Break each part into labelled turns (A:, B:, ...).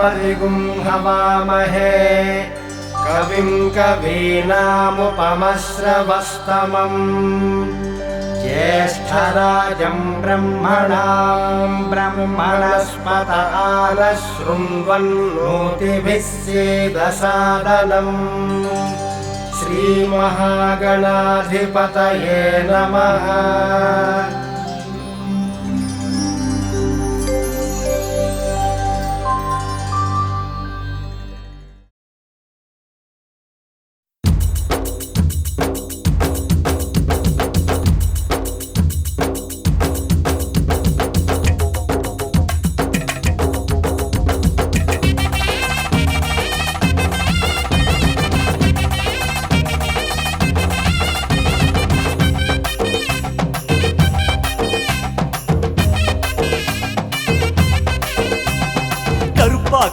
A: गणपतिगुं हवामहे कविं कवीनामुपमश्रवस्तमम् ज्येष्ठराजं ब्रह्मणां ब्रह्मणस्पत आनशृण्वन्नोतिभिः सीदसादनम् श्रीमहागणाधिपतये नमः।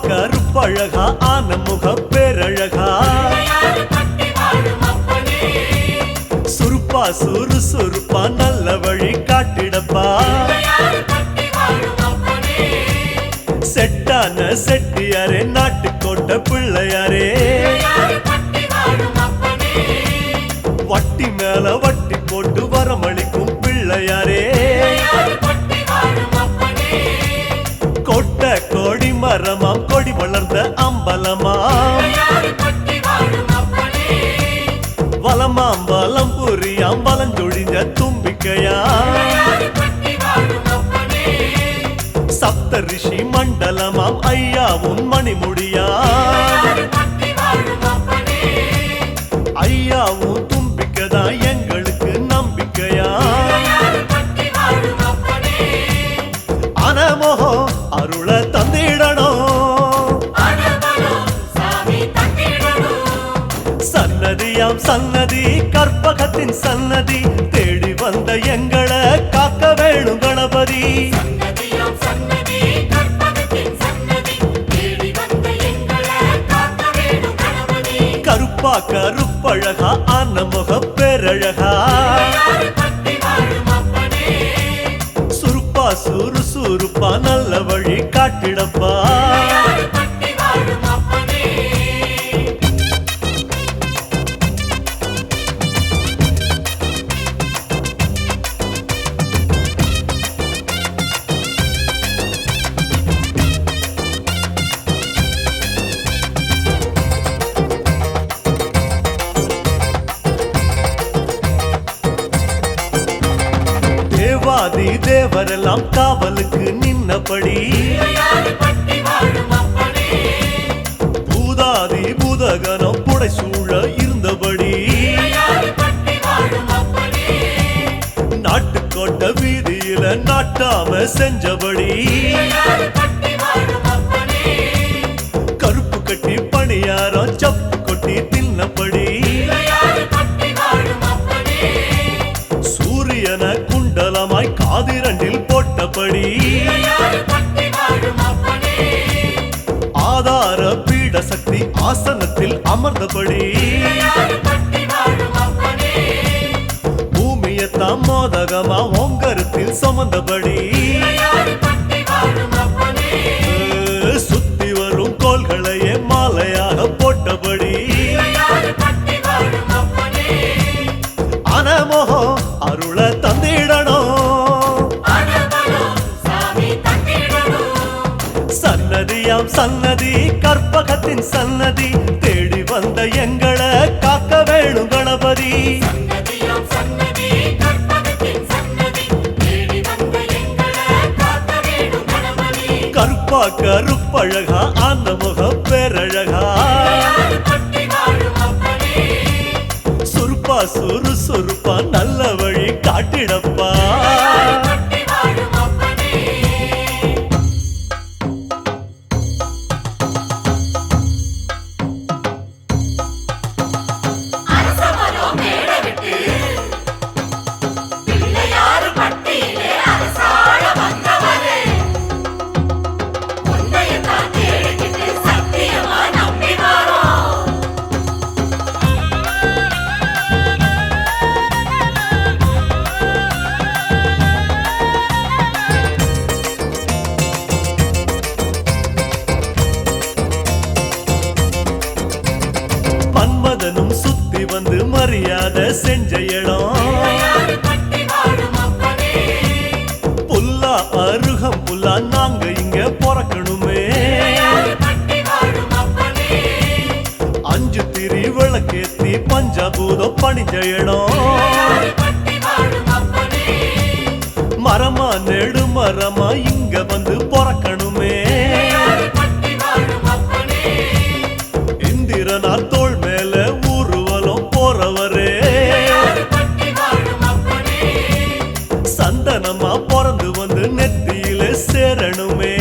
B: கருப்பழகா ஆன முக பேரழகா சுருப்பா சுறுசுறுப்பா நல்ல வழி காட்டிடப்பா செட்டான செட்டியாரே நாட்டுக்கோட்ட பிள்ளையாரே வட்டி மேல வட்டி போட்டு வரமளிக்கும் பிள்ளையாரே கொட்ட கோடி மரமாம் கொடி வளர்ந்த அம்பலமாம் வலமாம் வலம் புரியாம் வலஞ்சொழிஞ்ச தும்பிக்கையாம் சப்த ரிஷி மண்டலமாம் ஐயாவும் மணிமுடியாம் ஐயாவும் தும்பிக்கைதான் எங்களுக்கு நம்பிக்கையாம் அனமோகோ அருள தந்திடணும் சன்னதியாம் சன்னதி கற்பகத்தின் சன்னதி தேடி வந்த எங்களை காக்க வேணும் கணபதி கருப்பா கருப்பழகா ஆன முக பேரழகா சுருப்பா சுறுசுறுப்பா நல்ல வழி காட்டிடப்பா தேவாதி தேவரெல்லாம் காவலுக்கு நின்னபடி பூதாதி பூதகனம் புடை சூழ இருந்தபடி நாட்டுக்கோட்ட வீதியில நாட்டாம செஞ்சபடி கருப்பு கட்டி பணியாரம் சப்பு கொட்டி தின்னபடி சூரியன குண்டலமாய் காதிரண்டில் போட்டபடி ஆதார பீட சக்தி ஆசனத்தில் அமர்ந்தபடி பூமியத்தாம் மோதகமா ஓங்கரத்தில் சுமந்தபடி சுத்தி வரும் கோள்களையே மாலையாக போட்டபடி அனமோகோ அருள தந்திடணும் சன்னதியாம் சன்னதி கற்பகத்தின் சன்னதி தேடி வந்த எங்களை காக்க வேணும் கணபதி கருப்பா கருப்பழகா ஆன முக பேரழகா சுருப்பா சுறுசுறுப்பா நல்ல வழி காட்டிடப்பா செஞ்ச இடம் புல்லா அருகம் புல்லா நாங்க இங்க பிறக்கணுமே அஞ்சு திரி விளக்கேத்தி பஞ்சாபூதம் பணிஞ்ச இடம் மரமா நெடு மரமா இங்க வந்து பிறக்கணுமே இந்திரனார் தோள் மேல ஊர்வலம் போறவரே சந்தனமா பிறந்து வந்து நெத்தியில சேரணுமே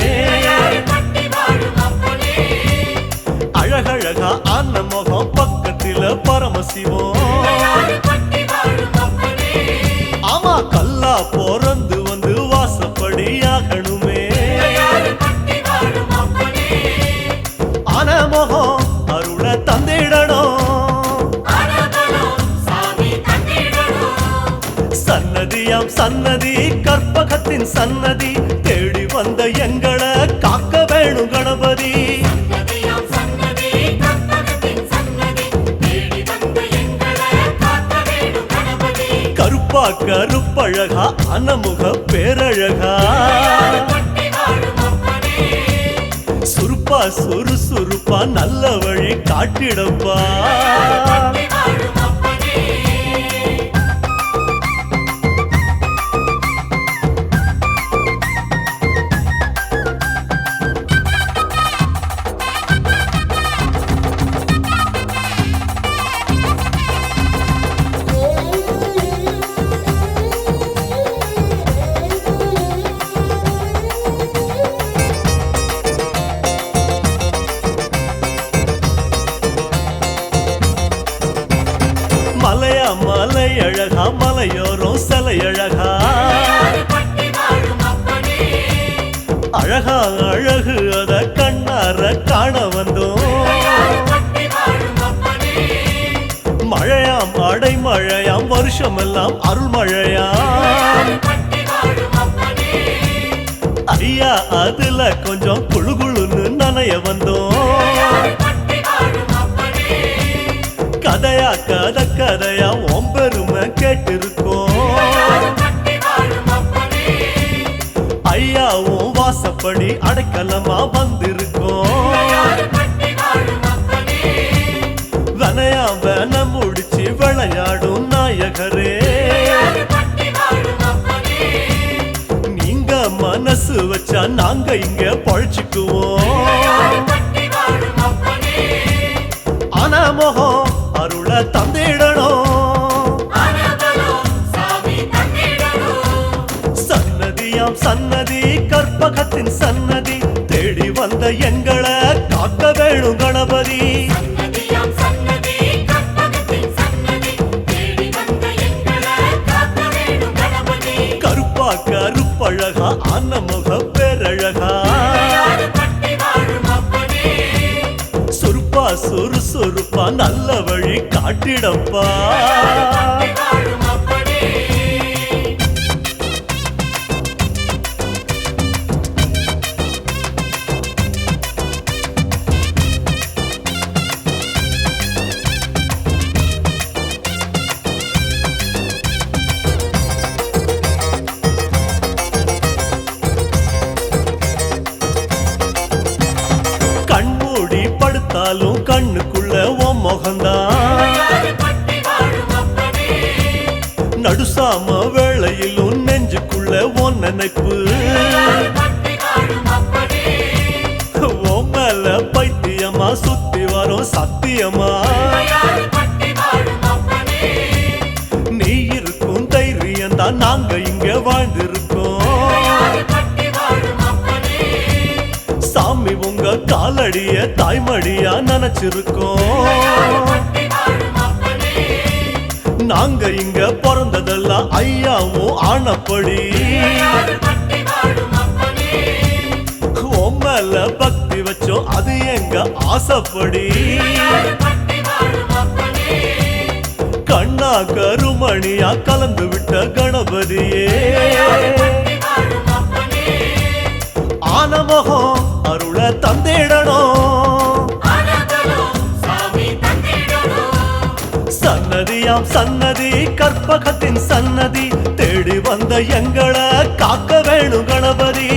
B: அழகழகா ஆன முகம் பக்கத்தில பரமசிவம் ஆமா கல்லா பிறந்து வந்து வாசப்படி ஆகணுமே ஆன முகம் அருள தந்திடணும் சன்னதியாம் சன்னதி கற்பகத்தின் சன்னதி தேடி வந்த எங்களை காக்க வேணும் கணபதி கருப்பா கருப்பழகா அனமுக பேரழகா சுருப்பா சுறுசுறுப்பா நல்ல வழி காட்டிடப்பா மலையா மலை அழகா மலையோரம் சிலை அழகா அழகா அழகு அத கண்ணார காண வந்தோம் மழையாம் அடைமழையாம் வருஷமெல்லாம் அருள் மழையாம் ஐயா அதுல கொஞ்சம் குழு குழுன்னு நனைய வந்தோம் கதையா கதை கதையா ஒம்பெருமை கேட்டிருக்கோம் ஐயாவும் வாசப்படி அடைக்கலமா வந்திருக்கோம் வனையா வன முடிச்சு விளையாடும் நாயகரே நீங்க மனசு வச்சா நாங்க இங்க பழிச்சுக்குவோம் ஆனா முகம் அருள தந்திடணும் சன்னதியாம் சன்னதி கற்பகத்தின் சன்னதி தேடி வந்த எங்களை காக்க வேணும் கணபதி கருப்பா கருப்பழகா அன்னமுக பேரழகா சுருப்பா சுறுசுறுப்பா நல்ல வழி காட்டிடப்பா கண்மூடி படுத்தாலும் கண்ணுக்குள்ள உன் முகம்தான் நடுசாம வேளையிலும் நெஞ்சுக்குள்ள உன் நினைப்பு உன் மேல பைத்தியமா சுத்தி வரும் சத்தியமா நீ இருக்கும் தைரியம் தான் நாங்க இங்க வாழ்ந்திருக்கோம் சாமி உங்க காலடிய தாய்மடியா நினைச்சிருக்கோம் நாங்க இங்க பிறந்ததெல்லாம் ஐயாவும் ஆனப்படி உன் மேல பக்தி வச்சோம் அது எங்க ஆசைப்படி கண்ணா கருமணியா கலந்து விட்ட கணபதியே ஆனமகம் அருள தந்திடணும் சன்னதி சன்னதியாம் சன்னதி கற்பகத்தின் சன்னதி தேடி வந்த எங்களை காக்க வேணும் கணபதி.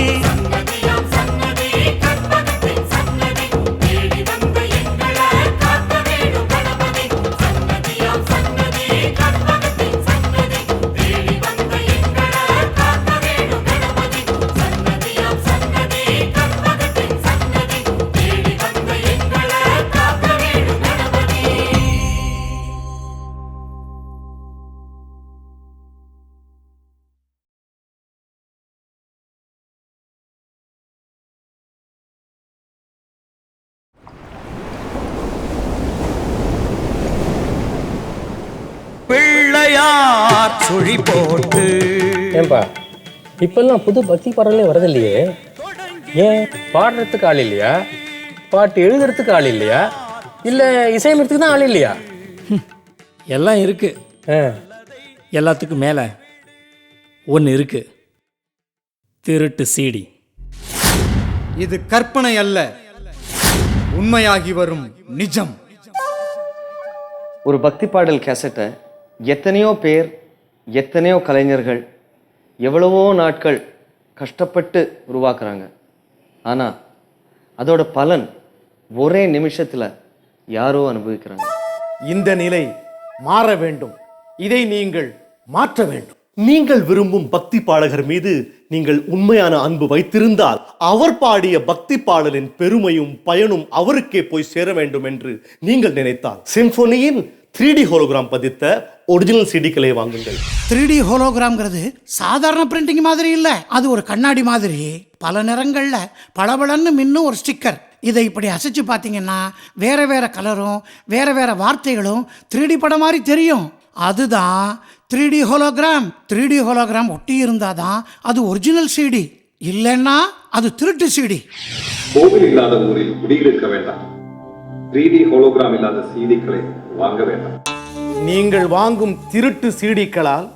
A: பிள்ளையார் சுழி போட்டு.
C: ஏன்பா இப்பெல்லாம் புது பக்தி பாடலே வரதில்லையே, ஏன்? பாடுறதுக்கு ஆள் இல்லையா? பாட்டு எழுதுறதுக்கு ஆள் இல்லையா? இல்லை இசையமைறதுக்கு தான் ஆள் இல்லையா?
D: எல்லாம் இருக்கு. எல்லாத்துக்கும் மேலே ஒன்று இருக்கு, திருட்டு சீடி.
E: இது கற்பனை அல்ல, உண்மையாகி வரும் நிஜம்.
F: ஒரு பக்தி பாடல் கேசட்டை எத்தனையோ பேர், எத்தனையோ கலைஞர்கள் எவ்வளவோ நாட்கள் கஷ்டப்பட்டு உருவாக்குறாங்க. ஆனால் அதோட பலன் ஒரே நிமிஷத்தில் யாரோ அனுபவிக்கிறாங்க.
E: இந்த நிலை மாற வேண்டும். இதை நீங்கள் மாற்ற வேண்டும்.
B: நீங்கள் விரும்பும் பக்தி பாடகர் மீது நீங்கள் உண்மையான அன்பு வைத்திருந்தால் அவர் பாடிய பக்தி பாடலின் பெருமையும் பயனும் அவருக்கே போய் சேர வேண்டும் என்று நீங்கள் நினைத்தால் சிம்பொனியின் 3D ஹோலோகிராம் பதித்த ஒரிஜினல் சிடிக்களை வாங்குங்கள்.
G: 3D ஹோலோகிராம்ங்கிறது சாதாரண பிரிண்டிங் மாதிரி இல்லை, அது ஒரு கண்ணாடி மாதிரி பல நிறங்களில் பளபளன்னு மின்னும் ஒரு ஸ்டிக்கர். இதை இப்படி அசைச்சு பார்த்தீங்கன்னா வேற வேற கலரும் வேற வேற வார்த்தைகளும் 3D படம் மாதிரி தெரியும். அதுதான் 3D ஹோலோகிராம். 3D ஹோலோகிராம் ஒட்டி இருந்தாதான் அது ஒரிஜினல் சிடி, இல்லைன்னா அது திருட்டு சிடி.
H: கோவில் இல்லாத ஊரில் குடியிருக்க வேண்டாம். 3D ஹோலோகிராம் இல்லாத சிடிக்களை வாங்க வேண்டாம்.
E: நீங்கள் வாங்கும் திருட்டு சீடிக்களால்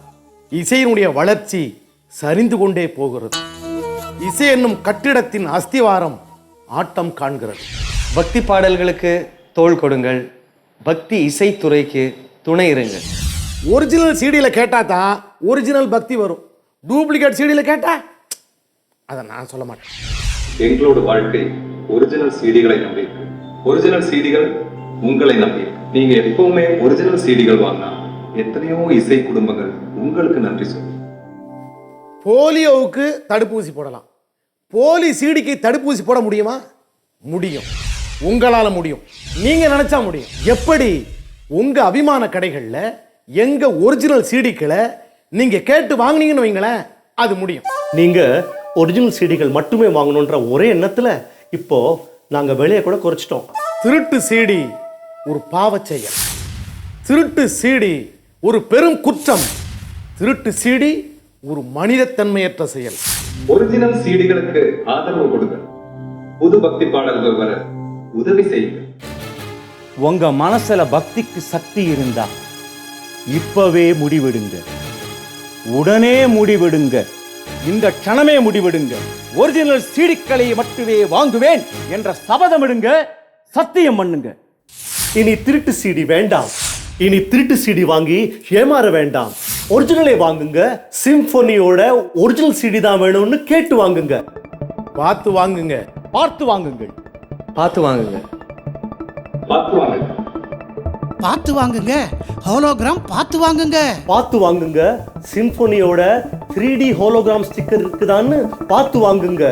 E: இசையினுடைய வளர்ச்சி சரிந்து கொண்டே போகிறது. இசை என்னும் கட்டிடத்தின் அஸ்திவாரம் ஆட்டம் காண்கிறது.
F: பக்தி பாடல்களுக்கு தோள் கொடுங்கள், பக்தி இசைத்துறைக்கு துணை இருங்கள்.
E: ஒரிஜினல் சீடியில் கேட்டால் தான் ஒரிஜினல் பக்தி வரும். டூப்ளிகேட் சீடியில் கேட்டா அதை நான் சொல்ல மாட்டேன்.
H: எங்களோட வாழ்க்கை ஒரிஜினல் சிடிகளை நம்பி இருக்கு. ஒரிஜினல் சிடிகள் உங்களை நம்பி. நீங்க எப்பவுமே ஒரிஜினல் சிடிகள் வாங்கினா எத்தனையோ இசை குடும்பங்கள் உங்களுக்கு நன்றி சொல்லும்.
E: போலியோவுக்கு தடுப்பூசி போடலாம், போலி சீடிக்கு தடுப்பூசி போட முடியுமா? முடியும். உங்களால முடியும். நீங்க நினைச்சா முடியும். எப்படி? உங்க அபிமான கடைகள்ல எங்க ஒரிஜினல் சீடிக்களை நீங்க கேட்டு வாங்குனீங்கன்னு வைங்களேன், அது முடியும்.
B: நீங்க ஒரிஜினல் சிடிகள் மட்டுமே வாங்கணுன்ற ஒரே எண்ணத்துல இப்போ நாங்க விலையை கூட குறைச்சிட்டோம்.
E: திருட்டு சீடி ஒரு பாவச் செயல். திருட்டு சீடி ஒரு பெரும் குற்றம். திருட்டு சீடி ஒரு மனிதத்தன்மையற்ற செயல்.
H: ஒரிஜினல் சிடிகளுக்கு ஆதரவு கொடுங்க. புது பக்தி பாடல்கள் வர உதவி செய்யுங்க.
I: உங்க மனசுல பக்திக்கு சக்தி இருந்தா இப்பவே முடிவெடுங்க, உடனே முடிவெடுங்க, இந்த க்ஷணமே முடிவெடுங்க. ஒரிஜினல் சீடிக்களை மட்டுமே வாங்குவேன் என்ற சபதம் எடுங்க, சத்தியம் பண்ணுங்க.
B: இனி திருட்டு சிடி வேண்டாம். இனி திருட்டு சிடி வாங்கி ஏமாற வேண்டாம். ஒரிஜினலை வாங்குங்க. சிம்பொனியோட ஒரிஜினல் சிடி தான் வேணும்னு கேட்டு வாங்குங்க.
E: பார்த்து வாங்குங்க.
I: பார்த்து வாங்குங்கள்.
F: பார்த்து வாங்குங்க.
H: பார்த்து வாங்க.
G: பார்த்து வாங்குங்க. ஹோலோகிராம் பார்த்து வாங்குங்க.
B: பார்த்து வாங்குங்க. சிம்பொனியோட 3D ஹோலோகிராம் ஸ்டிக்கர் இருக்குதான்னு பார்த்து வாங்குங்க.